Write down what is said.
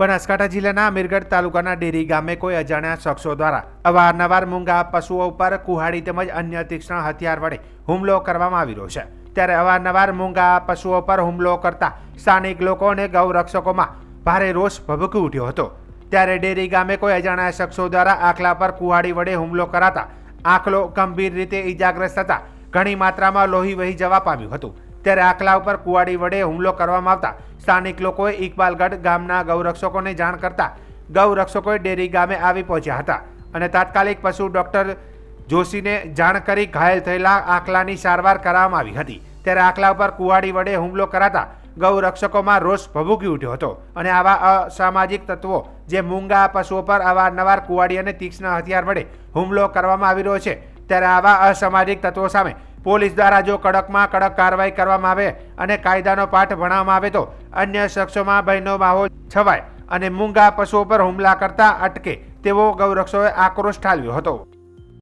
બનાસકાંઠા જિલ્લાના મીરગઢ તાલુકાના ડેરી ગામે કોઈ અજાણ્યા શખ્સો દ્વારા અવારનવાર મૂંગા પશુઓ ઉપર કુહાડી તેમજ અન્ય તીક્ષ્ણ હથિયાર વડે હુમલો કરવામાં આવી રહ્યો છે। ત્યારે અવારનવાર મૂંગા પશુઓ પર હુમલો કરતા સ્થાનિક લોકો અને ગૌરક્ષકોમાં ભારે રોષ ભભૂકી ઉઠ્યો હતો। ત્યારે ડેરી ગામે કોઈ અજાણ્યા શખ્સો દ્વારા આખલા પર કુહાડી વડે હુમલો કરાતા આખલો ગંભીર રીતે ઈજાગ્રસ્ત થતા ઘણી માત્રામાં લોહી વહી જવા પામ્યું હતું। ત્યારે આખલા ઉપર કુહાડી વડે હુમલો કરવામાં આવતા સ્થાનિક લોકોએ ઇકબાલગઢ ગામના ગૌરક્ષકોને જાણ કરતા ગૌરક્ષકોએ ડેરી ગામે આવી પહોંચ્યા હતા અને તાત્કાલિક પશુ ડોક્ટર જોશીને જાણ કરી ઘાયલ થયેલા આખલાની સારવાર કરવામાં આવી હતી। ત્યારે આખલા ઉપર કુહાડી વડે હુમલો કરાતા ગૌરક્ષકોમાં રોષ ભભૂકી ઉઠ્યો હતો અને આવા અસામાજિક તત્વો જે મૂંગા પશુઓ પર અવારનવાર કુહાડી અને તીક્ષ્ણ હથિયાર વડે હુમલો કરવામાં આવી રહ્યો છે, ત્યારે આવા અસામાજિક તત્વો સામે પોલીસ દ્વારા જો કડકમાં કડક કાર્યવાહી કરવામાં આવે અને કાયદાનો પાઠ ભણાવવામાં આવે તો અન્ય શખ્સોમાં ભયનો માહોલ છવાય અને મૂંગા પશુઓ પર હુમલા કરતા અટકે તેવો ગૌરક્ષકોએ આક્રોશ ઠાલવ્યો હતો।